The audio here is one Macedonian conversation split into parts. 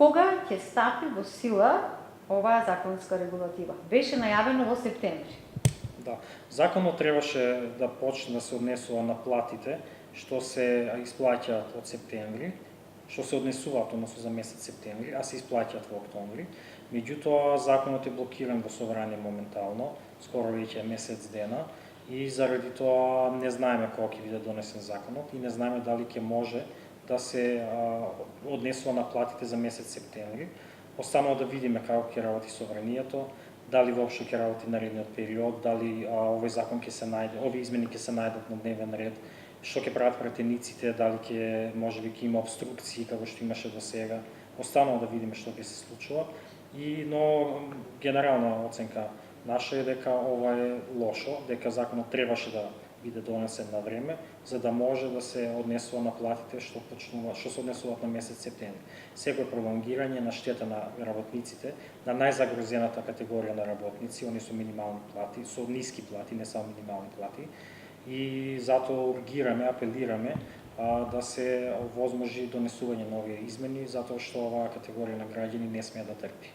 Кога ќе стапи во сила оваа законска регулатива? Беше најавено во септември. Да, законот требаше да почне да се однесува на платите што се исплаќаат од септември, што се однесуваат односно за месец септември, а се исплаќаат во октомври. Меѓутоа, законот е блокиран во собрание моментално, скоро веќе месец дена, и заради тоа не знаеме кога ќе биде донесен законот и не знаеме дали ќе може да се однесува на платите за месец септември. Останува да видиме како ќе работи собранието, дали воопшто ќе работи наредниот период, дали овој закон ќе се најде, овие измени ќе се најдат на дневен ред, што ќе прават пратениците, дали ќе можеби ќе има обструкции како што имаше до сега. Останува да видиме што ќе се случува. Но генерална оценка наша е дека ова е лошо, дека законот требаше да биде донесен на време, за да може да се однесува на платите што се однесуваат на месец септември. Секој пролонгирање на штета на работниците, на најзагрозената категорија на работници, они со минимални плати, со ниски плати, не само минимални плати, и затоа ургираме, апелираме да се возможи донесување на овие измени, затоа што оваа категорија на граѓани не смее да трпи.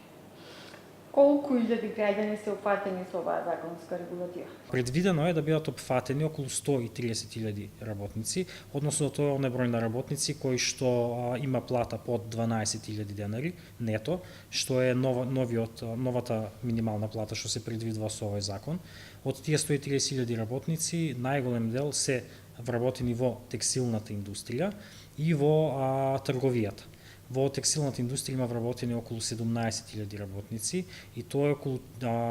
Колку илјади граѓани се опфатени со оваа законска регулатива? Предвидено е да бидат опфатени околу 130.000 работници, односно тоа е оној број на работници кои што има плата под 12.000 денари нето, што е новата минимална плата што се предвидува со овој закон. Од тие 130.000 работници, најголем дел се вработени во текстилната индустрија и во трговијата. Во текстилната индустрија има вработени околу 17.000 работници и тоа е околу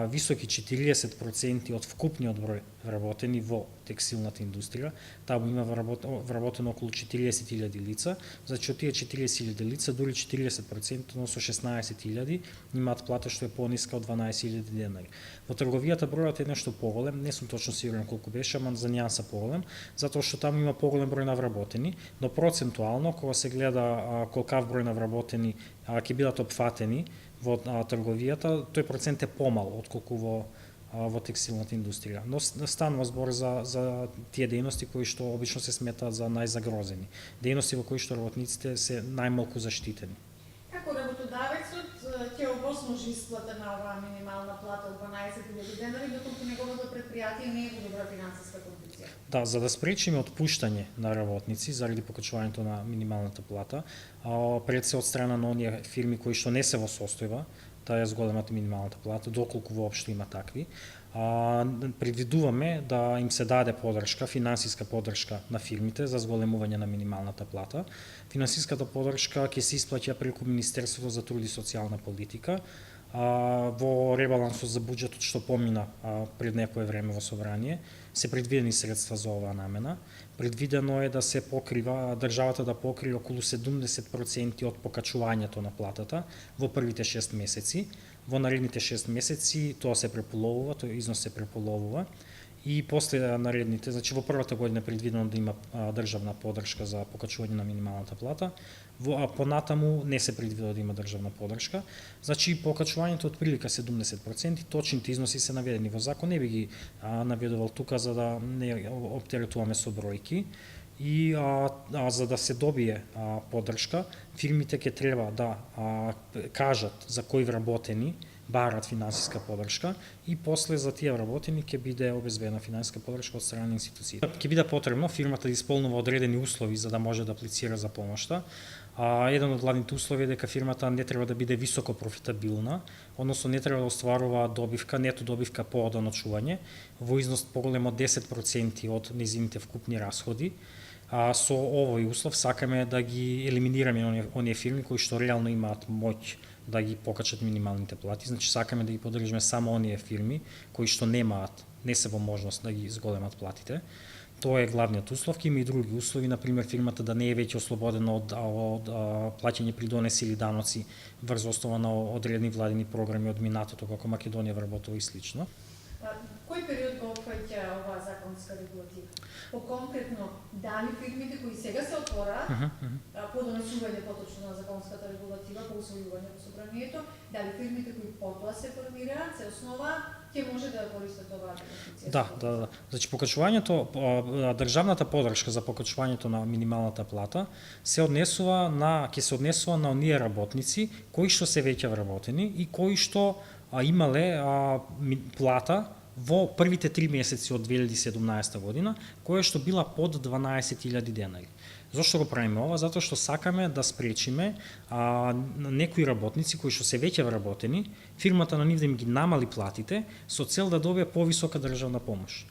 високи 40% од вкупниот број вработени во текстилната индустрија. Таму има вработено околу 40.000 лица, значи од тие 40.000 лица дури 40%, односно 16.000 имаат плата што е пониска од 12.000 денари. Во трговијата бројот е нешто поголем, не сум точно сигурен колку беше, ама за нијанса поголем, затоа што таму има поголем број на вработени, но процентуално кога се гледа колкав број на вработени ќе бидат опфатени во трговијата, тој процент е помал отколку во текстилната индустрија. Но станува збор за тие дејности кои што обично се сметаат за најзагрозени. Дејности во кои што работниците се најмалку заштитени. Како работодавецот ќе овозможи исплата на оваа минимална плата од 12.000 денари доколку неговото претпријатие не е во добра финансиска кондиција? Да, за да спречиме отпуштање на работници заради покачувањето на минималната плата, пред се од страна на оние фирми кои што не се во состојба да ја зголемат минималната плата, доколку воопшто има такви, предвидуваме да им се даде подршка, финансиска подршка на фирмите за зголемување на минималната плата. Финансиската подршка ќе се исплаќа преку Министерството за труд и социјална политика. Во ребалансот за буџетот што помина пред некое време во собрание, се предвидени средства за оваа намена. Предвидено е да се покрива, државата да покрие околу 70% од покачувањето на платата во првите 6 месеци. Во наредните 6 месеци тоа се преполовува, тој износ се преполовува и после наредните, значи во првата година е предвидено да има државна подршка за покачување на минималната плата, понатаму не се предвидува да има државна подршка. Значи покачувањето од прилика 70%, точните износи се наведени во закон, не би ги наведувал тука за да не оптеретуваме со бројки. И за да се добие подршка, фирмите ќе треба да кажат за кои вработени барат финансиска подршка и после за тие вработени ќе биде обезбедена финансиска подршка од страна на институциите. Ќе биде потребно фирмата да исполнува одредени услови за да може да аплицира за помошта. Еден од главните услови е дека фирмата не треба да биде високо профитабилна, односно не треба да остварува добивка, нето добивка по одоночување во износ поголем од 10% од незините вкупни расходи. Со овој услов сакаме да ги елиминираме оние фирми кои што реално имаат моќ да ги покачат минималните плати, значи сакаме да ги поддржиме само оние фирми кои што не се во можност да ги зголемат платите. Тоа е главниот услов, има и други услови, например фирмата да не е веќе ослободена од плаќање придонеси или даноци врз основа на одредени владини програми од минатото како Македонија вработува и слично. Кој период го опфаќа оваа законска регулатива? По-конкретно, дали фирмите кои сега се отвораат, по донесување поточно на законската регулатива, по усвојување во собранието, дали фирмите кои потоа се формираат, се основаат, ќе може да користат оваа бенефиција? Да. Значи покачувањето, државната подршка за покачувањето на минималната плата ќе се однесува на оние работници кои што се веќе вработени и кои што имале плата во првите 3 месеци од 2017 година, која што била под 12.000 денари. Зошто го правиме ова? Затоа што сакаме да спречиме некои работници кои што се веќе вработени, фирмата на нив да им ги намали платите со цел да добие повисока државна помош.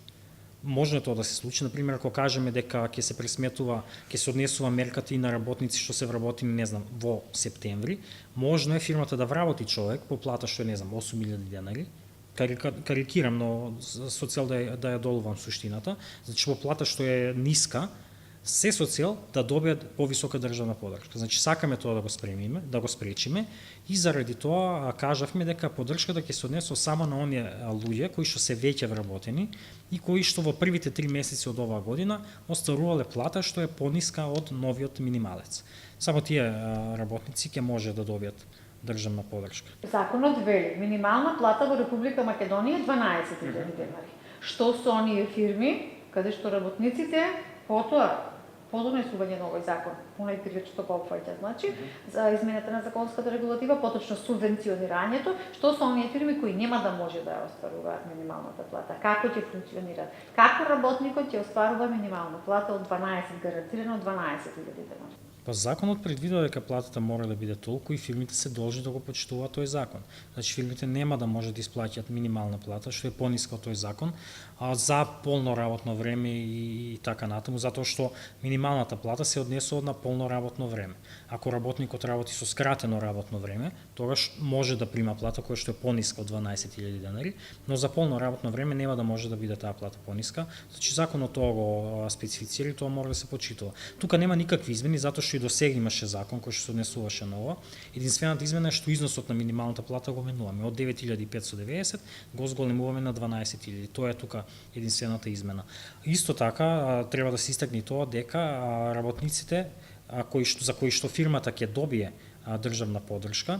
Може тоа да се случи, например, ако кажеме дека ќе се пресметува, ќе се однесува мерката и на работници што се вработени, не знам, во септември, можно е фирмата да вработи човек по плата што е, не знам, 8.000 денари, карикирам, но со цел да ја долувам суштината, значи по плата што е ниска, се со цел да добијат повисока државна подршка. Значи сакаме тоа да го спречиме и заради тоа кажавме дека поддршката ќе се однесува само на оние луѓе кои што се веќе вработени и кои што во првите 3 месеци од оваа година остварувале плата што е пониска од новиот минималец. Само тие работници ќе може да добијат државна подршка. Законот вели минимална плата во Република Македонија е 12.000 денари. Што со оние фирми каде што работниците потоа по донесување на овој закон, понајпрвиот што го опфаќа, значи, за измената на законската регулатива, поточно субвенционирањето, што со оние фирми кои нема да може да ја остваруваат минималната плата, како ќе функционираат, како работникот ќе остварува минимална плата од 12, гарантирано од 12.000 денари. Па законот предвидува дека платата мора да биде толку и фирмите се должни да го почитуваат тој закон. Значи фирмите нема да може да исплаќаат минимална плата што е пониска од тој закон, за полно работно време и така натаму, затоа што минималната плата се однесува на полно работно време. Ако работникот работи со скратено работно време, тогаш може да прима плата која што е пониска од 12.000 денари, но за полно работно време нема да може да биде таа плата пониска. Значи законот тоа го специфицира и тоа мора да се почитува. Тука нема никакви измени затоа што и до сега имаше закон кој што се однесуваше на ова. Единствената измена е што износот на минималната плата го менуваме од 9.590 го зголемуваме на 12.000. Тоа е тука единствената измена. Исто така треба да се истакне тоа дека работниците за кои што фирмата ќе добие државна поддршка,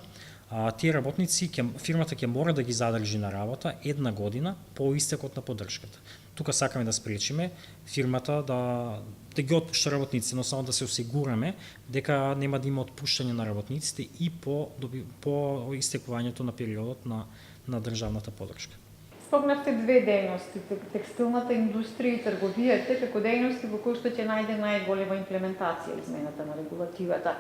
тие работници фирмата ќе мора да ги задржи на работа 1 година по истекот на поддршката. Тука сакаме да спречиме фирмата да ги отпушта работниците, но само да се осигураме дека нема да има отпуштање на работниците и по истекувањето на периодот на државната поддршка. Спомнавте две дејности, текстилната индустрија и трговијата, како дејности во кои што ќе најде најголема имплементација измената на регулативата.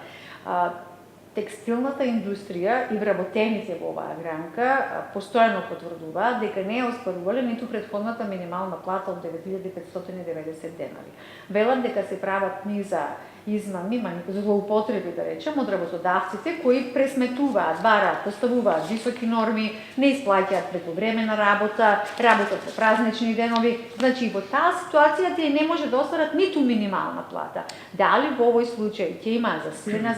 Текстилната индустрија и вработените во оваа гранка постојано потврдуваат дека не е остварувале ниту претходната минимална плата од 9.590 денари. Велат дека се прават низа измами, злоупотреби да речем, од работодавците кои пресметуваат, бараат, поставуваат високи норми, не исплаќаат прековремена работа, работат во празнични денови. Значи во таа ситуација тие не може да остварат ниту минимална плата. Дали во овој случај ќе има засилена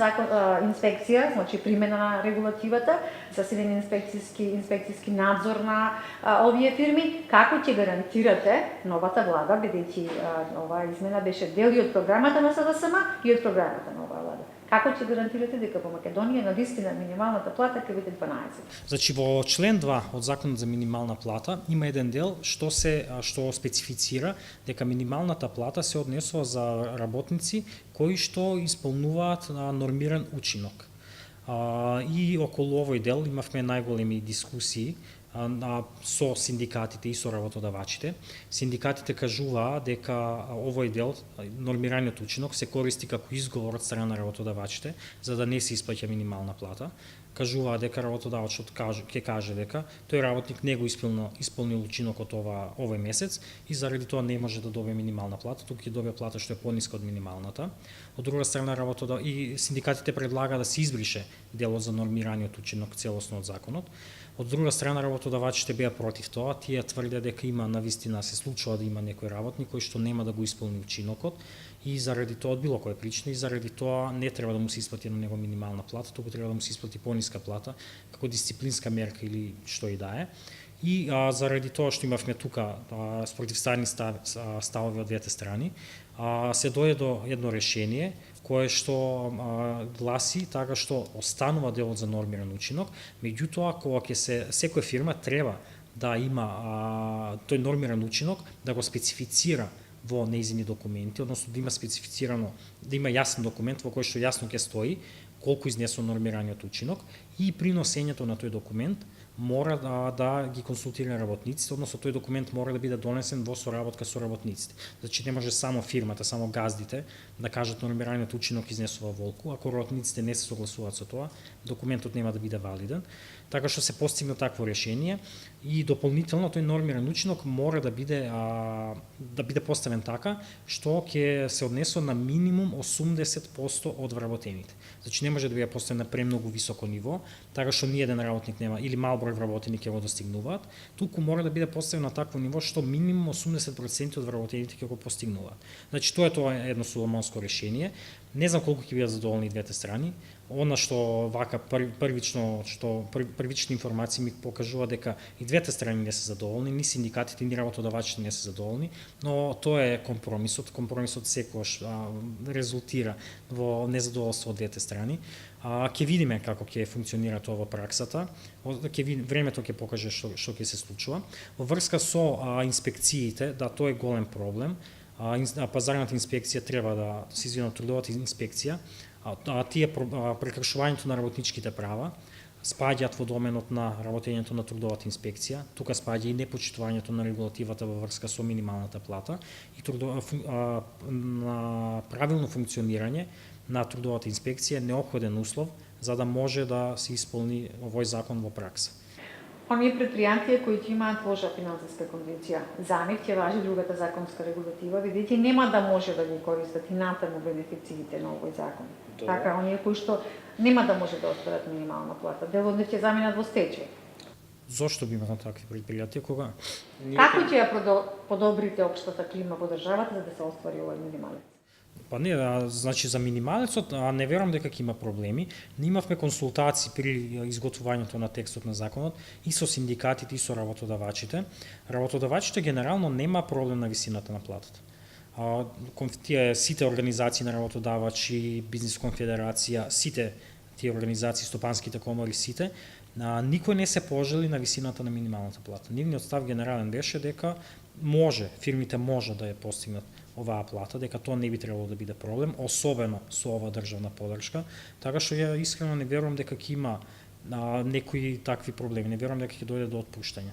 инспекција, значи примена на регулативата, засилен инспекцијски надзор на овие фирми, како ќе гарантирате новата влада, бидејќи оваа измена беше дел и од програмата на СДСМ и од програмата на оваа влада. Како ќе гарантирате дека во Македонија навистина минималната плата ќе биде 12? Значи во член 2 од Законот за минимална плата има еден дел што специфицира дека минималната плата се однесува за работници кои што исполнуваат нормиран учинок. И околу овој дел имавме најголеми дискусии со синдикатите и со работодавачите. Синдикатите кажуваа дека овој дел, нормираниот учинок, се користи како изговор од страна на работодавачите за да не се исплаќа минимална плата. Кажуваа дека работодавачот ќе каже дека тој работник не го исполнил учинокот овој месец и заради тоа не може да добие минимална плата, туку ќе добие плата што е пониска од минималната. Од друга страна и синдикатите предлага да се избрише делот за нормираниот учинок целосно од законот. Од друга страна работодавачите беа против тоа, тие тврдеа дека има навистина се случува да има некој работник кој што нема да го исполни учинокот и заради тоа од било која причина и заради тоа не треба да му се исплати на него минимална плата, туку треба да му се исплати пониска плата како дисциплинска мерка или што и да е. и заради тоа што имавме тука спротивставени ставови од двете страни, се дојде до едно решение кое што гласи така што останува делот за нормиран учинок, меѓутоа кога ќе секоја фирма треба да има тој нормиран учинок, да го специфицира во нејзини документи, односно да има специфицирано, да има јасен документ во кој што јасно ќе стои колку изнесува нормираниот учинок и при носењето на тој документ мора да ги консултира работниците, односно тој документ мора да биде донесен во соработка со работниците. Значи не може само фирмата, само газдите да кажат нормираниот учинок изнесува волку, ако работниците не се согласуваат со тоа, документот нема да биде валиден. Така што се постигна такво решение и дополнително тој нормиран учинок мора да биде поставен така што ќе се однесува на минимум 80% од вработените. Значи не може да биде поставен на премногу високо ниво, така што ни еден работник нема или мал број вработени ќе го достигнуваат, туку мора да биде поставен на такво ниво што минимум 80% од вработените ќе го постигнуваат. Значи тоа е едно соломонско решение. Не знам колку ќе бидат задоволни двете страни. Она што вака првични информации ми покажува дека и двете страни не се задоволни, ни синдикатите, ни работодавачите не се задоволни, но тоа е компромисот. Компромисот секогаш резултира во незадоволство од двете страни. Ќе видиме како ќе функционира тоа во праксата. Времето ќе покаже што ќе се случува. Во врска со инспекциите, да, тоа е голем проблем. Пазарната инспекција треба да се извини трудовата инспекција, тие прекршувањето на работничките права спаѓаат во доменот на работењето на трудовата инспекција. Тука спаѓа и непочитувањето на регулативата во врска со минималната плата и на правилно функционирање на трудовата инспекција е неопходен услов за да може да се исполни овој закон во пракса. Оние предпријатија кои ќе имаат лоша финансиска кондиција, за нив ќе важи другата законска регулатива, бидејќи нема да може да ги користат и натаму бенефициите на овој закон. Така, оние кои што нема да може да остварат минимална плата, дел од нив ќе заминат во стечај. Зошто би имало такви предпријатија кога? Како ќе ја подобрите општата клима во државата за да се оствари овој минималец? Па не, значи за минималецот, не верувам дека ќе има проблеми. Ние имавме консултации при изготвувањето на текстот на законот и со синдикатите и со работодавачите. Работодавачите генерално нема проблем на висината на платата. Сите организации на работодавачи, бизнес конфедерација, сите тие организации, стопанските комори, сите, никој не се пожали на висината на минималната плата. Нивниот став генерален беше дека фирмите може да ја постигнат оваа плата, дека тоа не би требало да биде проблем, особено со ова државна поддршка, така што ја искрено не верувам дека ќе има некои такви проблеми, не верувам дека ќе дојде до отпуштање.